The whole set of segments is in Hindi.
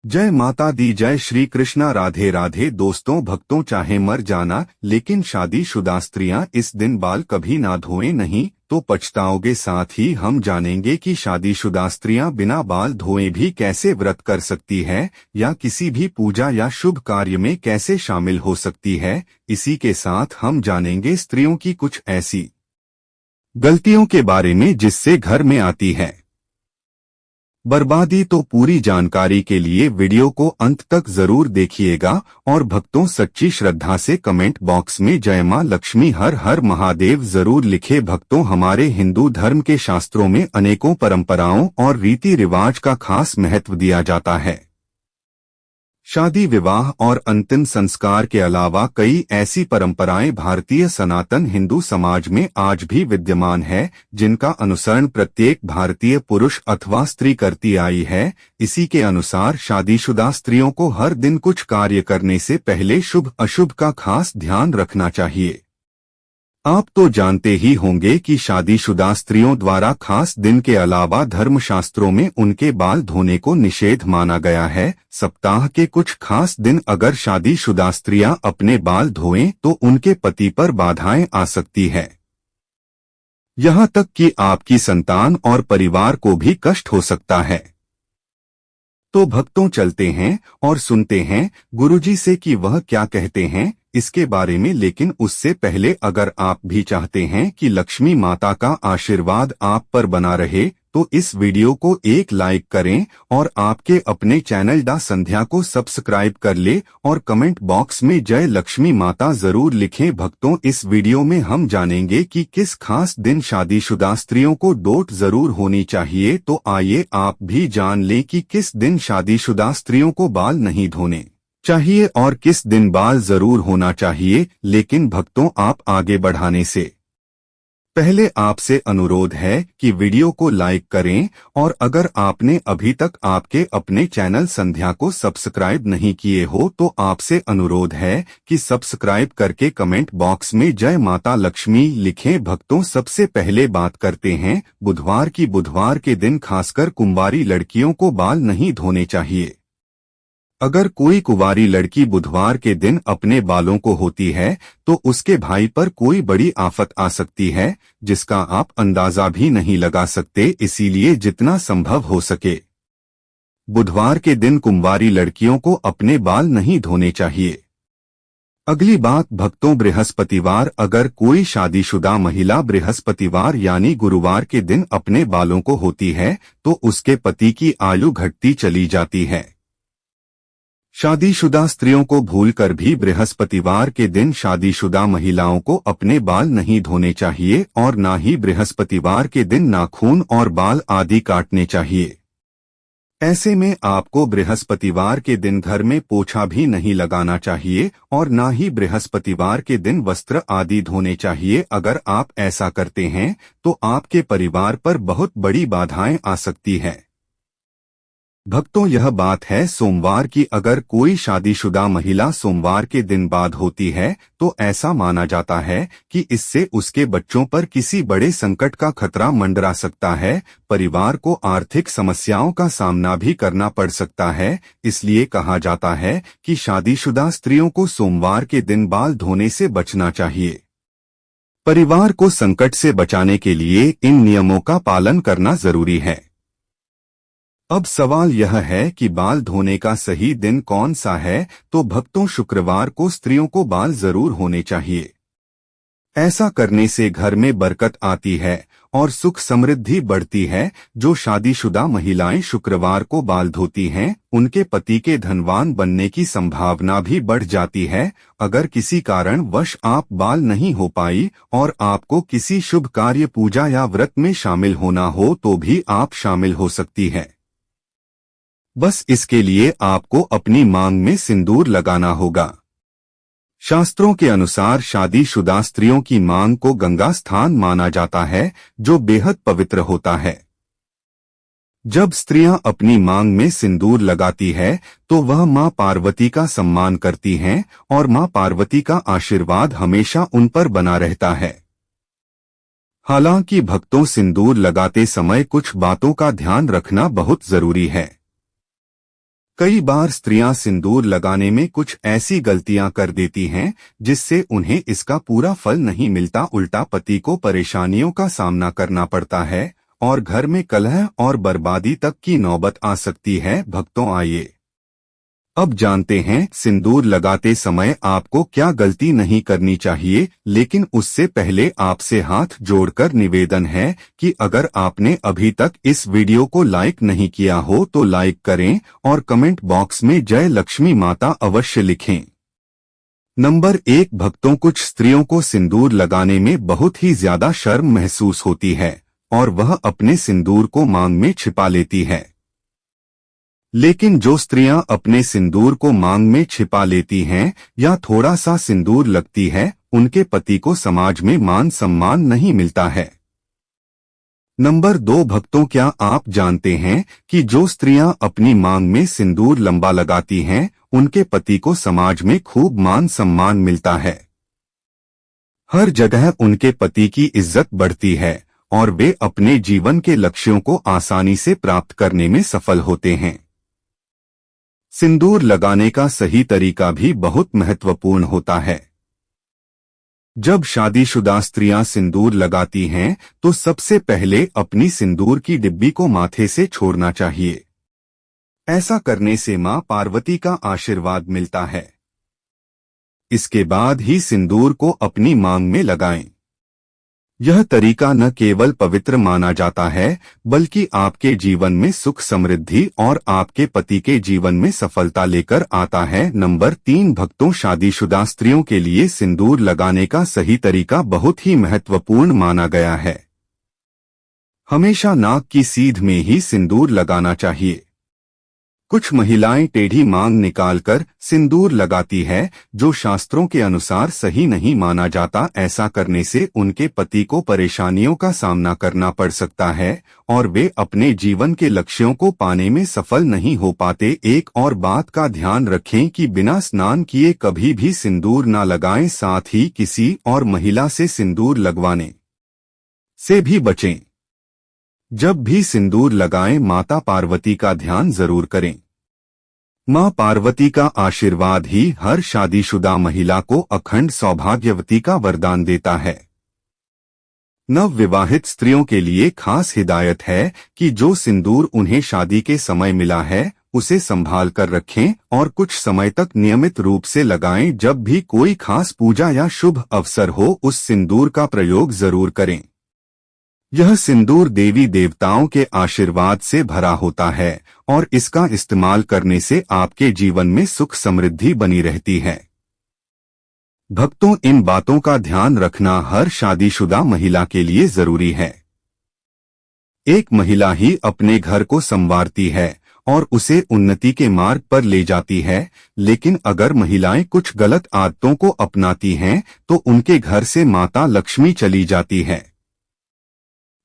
जय माता दी। जय श्री कृष्णा। राधे राधे। दोस्तों भक्तों, चाहे मर जाना लेकिन शादीशुदा स्त्रियां इस दिन बाल कभी ना धोएं, नहीं तो पछताओगे। साथ ही हम जानेंगे कि शादीशुदा स्त्रियां बिना बाल धोए भी कैसे व्रत कर सकती है या किसी भी पूजा या शुभ कार्य में कैसे शामिल हो सकती है। इसी के साथ हम जानेंगे स्त्रियों की कुछ ऐसी गलतियों के बारे में जिससे घर में आती है बर्बादी। तो पूरी जानकारी के लिए वीडियो को अंत तक जरूर देखिएगा। और भक्तों, सच्ची श्रद्धा से कमेंट बॉक्स में जय मां लक्ष्मी हर हर महादेव जरूर लिखे। भक्तों, हमारे हिंदू धर्म के शास्त्रों में अनेकों परंपराओं और रीति रिवाज का खास महत्व दिया जाता है। शादी, विवाह और अंतिम संस्कार के अलावा कई ऐसी परंपराएं भारतीय सनातन हिंदू समाज में आज भी विद्यमान है, जिनका अनुसरण प्रत्येक भारतीय पुरुष अथवा स्त्री करती आई है। इसी के अनुसार शादीशुदा स्त्रियों को हर दिन कुछ कार्य करने से पहले शुभ अशुभ का खास ध्यान रखना चाहिए। आप तो जानते ही होंगे कि शादीशुदा स्त्रियों द्वारा खास दिन के अलावा धर्मशास्त्रों में उनके बाल धोने को निषेध माना गया है। सप्ताह के कुछ खास दिन अगर शादीशुदा स्त्रियां अपने बाल धोएं तो उनके पति पर बाधाएं आ सकती है। यहाँ तक कि आपकी संतान और परिवार को भी कष्ट हो सकता है। तो भक्तों, चलते हैं और सुनते हैं गुरुजी से कि वह क्या कहते हैं इसके बारे में। लेकिन उससे पहले अगर आप भी चाहते हैं कि लक्ष्मी माता का आशीर्वाद आप पर बना रहे तो इस वीडियो को एक लाइक करें और आपके अपने चैनल डा संध्या को सब्सक्राइब कर ले और कमेंट बॉक्स में जय लक्ष्मी माता जरूर लिखें। भक्तों, इस वीडियो में हम जानेंगे कि किस खास दिन शादीशुदा स्त्रियों को डोट जरूर होनी चाहिए। तो आइए आप भी जान लें कि किस दिन शादीशुदा स्त्रियों को बाल नहीं धोने चाहिए और किस दिन बाल जरूर होना चाहिए। लेकिन भक्तों, आप आगे बढ़ाने से पहले आपसे अनुरोध है कि वीडियो को लाइक करें और अगर आपने अभी तक आपके अपने चैनल संध्या को सब्सक्राइब नहीं किए हो तो आपसे अनुरोध है कि सब्सक्राइब करके कमेंट बॉक्स में जय माता लक्ष्मी लिखें। भक्तों, सबसे पहले बात करते हैं बुधवार की। बुधवार के दिन खासकर कुंवारी लड़कियों को बाल नहीं धोने चाहिए। अगर कोई कुंवारी लड़की बुधवार के दिन अपने बालों को होती है तो उसके भाई पर कोई बड़ी आफत आ सकती है जिसका आप अंदाजा भी नहीं लगा सकते। इसीलिए जितना संभव हो सके बुधवार के दिन कुंवारी लड़कियों को अपने बाल नहीं धोने चाहिए। अगली बात भक्तों, बृहस्पतिवार। अगर कोई शादीशुदा महिला बृहस्पतिवार यानी गुरुवार के दिन अपने बालों को होती है तो उसके पति की आयु घटती चली जाती है। शादीशुदा स्त्रियों को भूलकर भी बृहस्पतिवार के दिन शादीशुदा महिलाओं को अपने बाल नहीं धोने चाहिए और ना ही बृहस्पतिवार के दिन नाखून और बाल आदि काटने चाहिए। ऐसे में आपको बृहस्पतिवार के दिन घर में पोछा भी नहीं लगाना चाहिए और ना ही बृहस्पतिवार के दिन वस्त्र आदि धोने चाहिए। अगर आप ऐसा करते हैं तो आपके परिवार पर बहुत बड़ी बाधाएं आ सकती है। भक्तों, यह बात है सोमवार की। अगर कोई शादीशुदा महिला सोमवार के दिन बाद होती है तो ऐसा माना जाता है कि इससे उसके बच्चों पर किसी बड़े संकट का खतरा मंडरा सकता है। परिवार को आर्थिक समस्याओं का सामना भी करना पड़ सकता है। इसलिए कहा जाता है कि शादीशुदा स्त्रियों को सोमवार के दिन बाल धोने से बचना चाहिए। परिवार को संकट से बचाने के लिए इन नियमों का पालन करना जरूरी है। अब सवाल यह है कि बाल धोने का सही दिन कौन सा है। तो भक्तों, शुक्रवार को स्त्रियों को बाल जरूर होने चाहिए। ऐसा करने से घर में बरकत आती है और सुख समृद्धि बढ़ती है। जो शादीशुदा महिलाएं शुक्रवार को बाल धोती हैं उनके पति के धनवान बनने की संभावना भी बढ़ जाती है। अगर किसी कारण वश आप बाल नहीं हो पाई और आपको किसी शुभ कार्य, पूजा या व्रत में शामिल होना हो तो भी आप शामिल हो सकती है। बस इसके लिए आपको अपनी मांग में सिंदूर लगाना होगा। शास्त्रों के अनुसार शादीशुदा स्त्रियों की मांग को गंगा स्थान माना जाता है जो बेहद पवित्र होता है। जब स्त्रियां अपनी मांग में सिंदूर लगाती है तो वह मां पार्वती का सम्मान करती हैं और मां पार्वती का आशीर्वाद हमेशा उन पर बना रहता है। हालांकि भक्तों, सिंदूर लगाते समय कुछ बातों का ध्यान रखना बहुत जरूरी है। कई बार स्त्रियां सिंदूर लगाने में कुछ ऐसी गलतियां कर देती हैं जिससे उन्हें इसका पूरा फल नहीं मिलता, उल्टा पति को परेशानियों का सामना करना पड़ता है और घर में कलह और बर्बादी तक की नौबत आ सकती है। भक्तों, आइए अब जानते हैं सिंदूर लगाते समय आपको क्या गलती नहीं करनी चाहिए। लेकिन उससे पहले आपसे हाथ जोड़कर निवेदन है कि अगर आपने अभी तक इस वीडियो को लाइक नहीं किया हो तो लाइक करें और कमेंट बॉक्स में जय लक्ष्मी माता अवश्य लिखें। नंबर 1, भक्तों, कुछ स्त्रियों को सिंदूर लगाने में बहुत ही ज्यादा शर्म महसूस होती है और वह अपने सिंदूर को मांग में छिपा लेती है। लेकिन जो स्त्रियां अपने सिंदूर को मांग में छिपा लेती हैं या थोड़ा सा सिंदूर लगती है, उनके पति को समाज में मान सम्मान नहीं मिलता है। नंबर 2, भक्तों, क्या आप जानते हैं कि जो स्त्रियां अपनी मांग में सिंदूर लंबा लगाती हैं, उनके पति को समाज में खूब मान सम्मान मिलता है। हर जगह उनके पति की इज्जत बढ़ती है और वे अपने जीवन के लक्ष्यों को आसानी से प्राप्त करने में सफल होते हैं। सिंदूर लगाने का सही तरीका भी बहुत महत्वपूर्ण होता है। जब शादीशुदा स्त्रियां सिंदूर लगाती हैं तो सबसे पहले अपनी सिंदूर की डिब्बी को माथे से छोड़ना चाहिए। ऐसा करने से मां पार्वती का आशीर्वाद मिलता है। इसके बाद ही सिंदूर को अपनी मांग में लगाएं। यह तरीका न केवल पवित्र माना जाता है बल्कि आपके जीवन में सुख समृद्धि और आपके पति के जीवन में सफलता लेकर आता है। नंबर 3, भक्तों, शादीशुदा स्त्रियों के लिए सिंदूर लगाने का सही तरीका बहुत ही महत्वपूर्ण माना गया है। हमेशा नाक की सीध में ही सिंदूर लगाना चाहिए। कुछ महिलाएं टेढ़ी मांग निकालकर सिंदूर लगाती है जो शास्त्रों के अनुसार सही नहीं माना जाता। ऐसा करने से उनके पति को परेशानियों का सामना करना पड़ सकता है और वे अपने जीवन के लक्ष्यों को पाने में सफल नहीं हो पाते। एक और बात का ध्यान रखें कि बिना स्नान किए कभी भी सिंदूर न लगाएं, साथ ही किसी और महिला से सिंदूर लगवाने से भी बचें। जब भी सिंदूर लगाएं, माता पार्वती का ध्यान जरूर करें। मां पार्वती का आशीर्वाद ही हर शादीशुदा महिला को अखंड सौभाग्यवती का वरदान देता है। नव विवाहित स्त्रियों के लिए खास हिदायत है कि जो सिंदूर उन्हें शादी के समय मिला है उसे संभाल कर रखें और कुछ समय तक नियमित रूप से लगाएं। जब भी कोई खास पूजा या शुभ अवसर हो, उस सिंदूर का प्रयोग जरूर करें। यह सिंदूर देवी देवताओं के आशीर्वाद से भरा होता है और इसका इस्तेमाल करने से आपके जीवन में सुख समृद्धि बनी रहती है। भक्तों, इन बातों का ध्यान रखना हर शादीशुदा महिला के लिए जरूरी है। एक महिला ही अपने घर को संवारती है और उसे उन्नति के मार्ग पर ले जाती है, लेकिन अगर महिलाएं कुछ गलत आदतों को अपनाती हैं तो उनके घर से माता लक्ष्मी चली जाती है।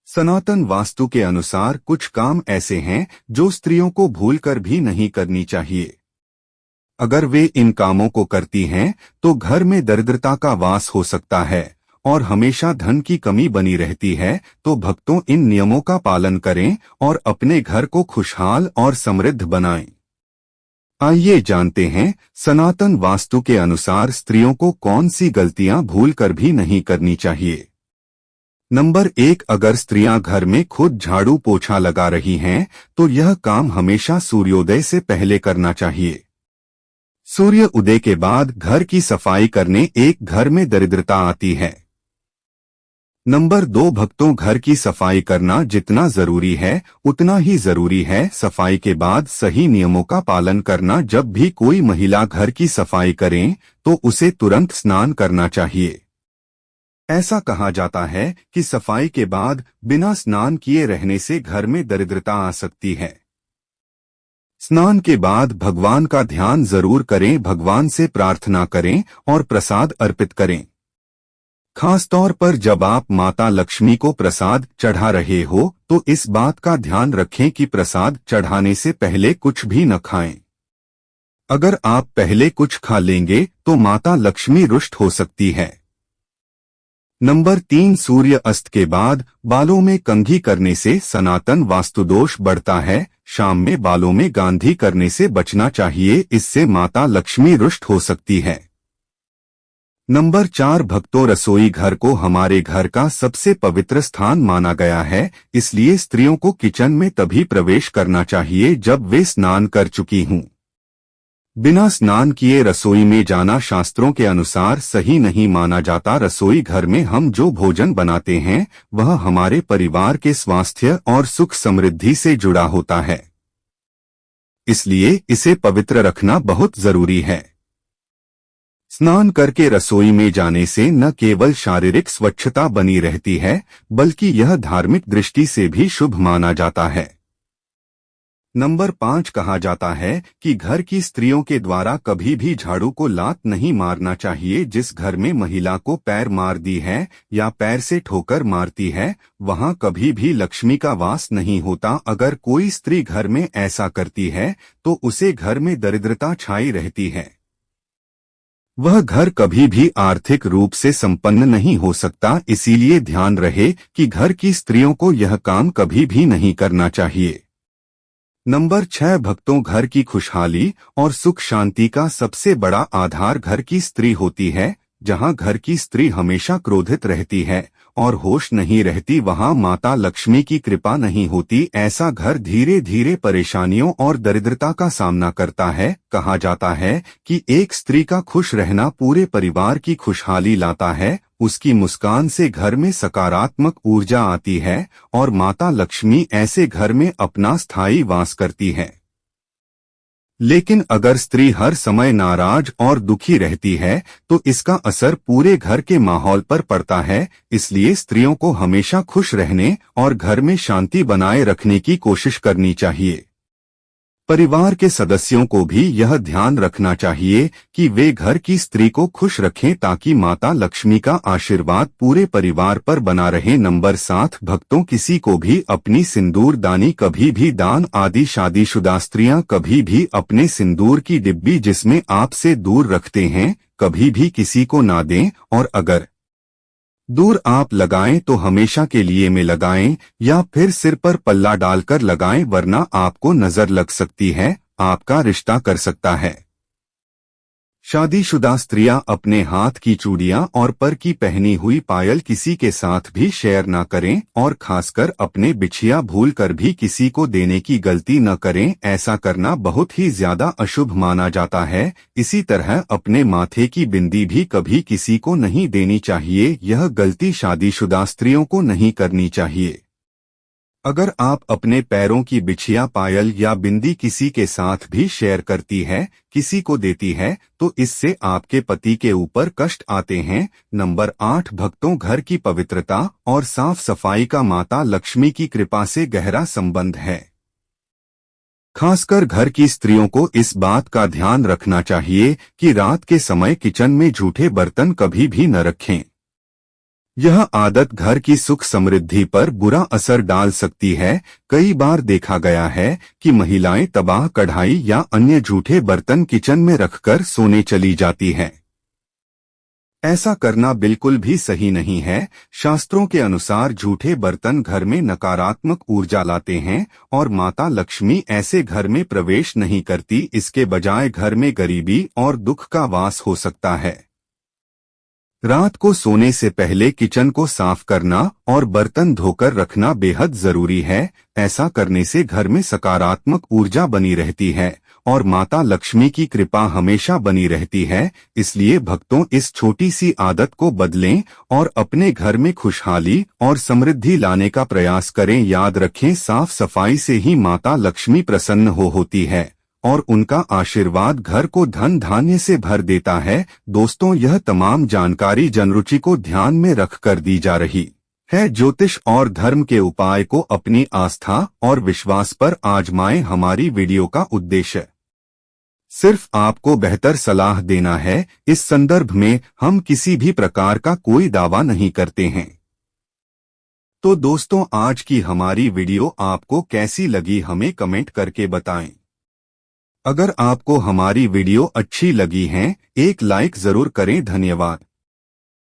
सनातन वास्तु के अनुसार कुछ काम ऐसे हैं जो स्त्रियों को भूलकर भी नहीं करनी चाहिए। अगर वे इन कामों को करती हैं तो घर में दरिद्रता का वास हो सकता है और हमेशा धन की कमी बनी रहती है। तो भक्तों, इन नियमों का पालन करें और अपने घर को खुशहाल और समृद्ध बनाएं। आइए जानते हैं सनातन वास्तु के अनुसार स्त्रियों को कौन सी गलतियां भूलकर भी नहीं करनी चाहिए। नंबर 1, अगर स्त्रियां घर में खुद झाड़ू पोछा लगा रही हैं तो यह काम हमेशा सूर्योदय से पहले करना चाहिए। सूर्य उदय के बाद घर की सफाई करने एक घर में दरिद्रता आती है। नंबर 2, भक्तों, घर की सफाई करना जितना जरूरी है उतना ही जरूरी है सफाई के बाद सही नियमों का पालन करना। जब भी कोई महिला घर की सफाई करें तो उसे तुरंत स्नान करना चाहिए। ऐसा कहा जाता है कि सफाई के बाद बिना स्नान किए रहने से घर में दरिद्रता आ सकती है। स्नान के बाद भगवान का ध्यान जरूर करें, भगवान से प्रार्थना करें और प्रसाद अर्पित करें। खासतौर पर जब आप माता लक्ष्मी को प्रसाद चढ़ा रहे हो तो इस बात का ध्यान रखें कि प्रसाद चढ़ाने से पहले कुछ भी न खाएं। अगर आप पहले कुछ खा लेंगे तो माता लक्ष्मी रुष्ट हो सकती है। नंबर 3, सूर्य अस्त के बाद बालों में कंघी करने से सनातन वास्तुदोष बढ़ता है। शाम में बालों में गांधी करने से बचना चाहिए, इससे माता लक्ष्मी रुष्ट हो सकती है। नंबर 4, भक्तों, रसोई घर को हमारे घर का सबसे पवित्र स्थान माना गया है, इसलिए स्त्रियों को किचन में तभी प्रवेश करना चाहिए जब वे स्नान कर चुकी हों। बिना स्नान किए रसोई में जाना शास्त्रों के अनुसार सही नहीं माना जाता। रसोई घर में हम जो भोजन बनाते हैं वह हमारे परिवार के स्वास्थ्य और सुख समृद्धि से जुड़ा होता है, इसलिए इसे पवित्र रखना बहुत जरूरी है। स्नान करके रसोई में जाने से न केवल शारीरिक स्वच्छता बनी रहती है, बल्कि यह धार्मिक दृष्टि से भी शुभ माना जाता है। नंबर 5, कहा जाता है कि घर की स्त्रियों के द्वारा कभी भी झाड़ू को लात नहीं मारना चाहिए। जिस घर में महिला को पैर मार दी है या पैर से ठोकर मारती है, वहां कभी भी लक्ष्मी का वास नहीं होता। अगर कोई स्त्री घर में ऐसा करती है तो उसे घर में दरिद्रता छाई रहती है। वह घर कभी भी आर्थिक रूप से संपन्न नहीं हो सकता। इसीलिए ध्यान रहे कि घर की स्त्रियों को यह काम कभी भी नहीं करना चाहिए। नंबर 6, भक्तों, घर की खुशहाली और सुख शांति का सबसे बड़ा आधार घर की स्त्री होती है। जहां घर की स्त्री हमेशा क्रोधित रहती है और होश नहीं रहती, वहां माता लक्ष्मी की कृपा नहीं होती। ऐसा घर धीरे धीरे परेशानियों और दरिद्रता का सामना करता है। कहा जाता है कि एक स्त्री का खुश रहना पूरे परिवार की खुशहाली लाता है। उसकी मुस्कान से घर में सकारात्मक ऊर्जा आती है और माता लक्ष्मी ऐसे घर में अपना स्थायी वास करती है। लेकिन अगर स्त्री हर समय नाराज और दुखी रहती है तो इसका असर पूरे घर के माहौल पर पड़ता है। इसलिए स्त्रियों को हमेशा खुश रहने और घर में शांति बनाए रखने की कोशिश करनी चाहिए। परिवार के सदस्यों को भी यह ध्यान रखना चाहिए कि वे घर की स्त्री को खुश रखें ताकि माता लक्ष्मी का आशीर्वाद पूरे परिवार पर बना रहे। नंबर 7, भक्तों, किसी को भी अपनी सिंदूर दानी कभी भी दान आदि शादीशुदा स्त्रियां कभी भी अपने सिंदूर की डिब्बी जिसमें आप से दूर रखते हैं कभी भी किसी को ना दें, और अगर दूर आप लगाएं तो हमेशा के लिए में लगाएं या फिर सिर पर पल्ला डालकर लगाएं, वरना आपको नजर लग सकती है, आपका रिश्ता कर सकता है। शादीशुदा स्त्रियां अपने हाथ की चूड़ियां और पर की पहनी हुई पायल किसी के साथ भी शेयर न करें और खासकर अपने बिछिया भूल कर भी किसी को देने की गलती न करें। ऐसा करना बहुत ही ज्यादा अशुभ माना जाता है। इसी तरह अपने माथे की बिंदी भी कभी किसी को नहीं देनी चाहिए। यह गलती शादीशुदा स्त्रियों को नहीं करनी चाहिए। अगर आप अपने पैरों की बिछिया पायल या बिंदी किसी के साथ भी शेयर करती है, किसी को देती है, तो इससे आपके पति के ऊपर कष्ट आते हैं। नंबर 8, भक्तों, घर की पवित्रता और साफ सफाई का माता लक्ष्मी की कृपा से गहरा संबंध है। खासकर घर की स्त्रियों को इस बात का ध्यान रखना चाहिए कि रात के समय किचन में जूठे बर्तन कभी भी न रखें। यह आदत घर की सुख समृद्धि पर बुरा असर डाल सकती है। कई बार देखा गया है कि महिलाएं तबाह कढ़ाई या अन्य जूठे बर्तन किचन में रखकर सोने चली जाती हैं। ऐसा करना बिल्कुल भी सही नहीं है। शास्त्रों के अनुसार जूठे बर्तन घर में नकारात्मक ऊर्जा लाते हैं और माता लक्ष्मी ऐसे घर में प्रवेश नहीं करती। इसके बजाय घर में गरीबी और दुख का वास हो सकता है। रात को सोने से पहले किचन को साफ करना और बर्तन धोकर रखना बेहद जरूरी है। ऐसा करने से घर में सकारात्मक ऊर्जा बनी रहती है और माता लक्ष्मी की कृपा हमेशा बनी रहती है। इसलिए भक्तों, इस छोटी सी आदत को बदलें और अपने घर में खुशहाली और समृद्धि लाने का प्रयास करें। याद रखें, साफ सफाई से ही माता लक्ष्मी प्रसन्न होती है और उनका आशीर्वाद घर को धन धान्य से भर देता है। दोस्तों, यह तमाम जानकारी जनरुचि को ध्यान में रखकर दी जा रही है। ज्योतिष और धर्म के उपाय को अपनी आस्था और विश्वास पर आजमाएं। हमारी वीडियो का उद्देश्य सिर्फ आपको बेहतर सलाह देना है। इस संदर्भ में हम किसी भी प्रकार का कोई दावा नहीं करते हैं। तो दोस्तों, आज की हमारी वीडियो आपको कैसी लगी हमें कमेंट करके बताएं। अगर आपको हमारी वीडियो अच्छी लगी है, एक लाइक जरूर करें। धन्यवाद।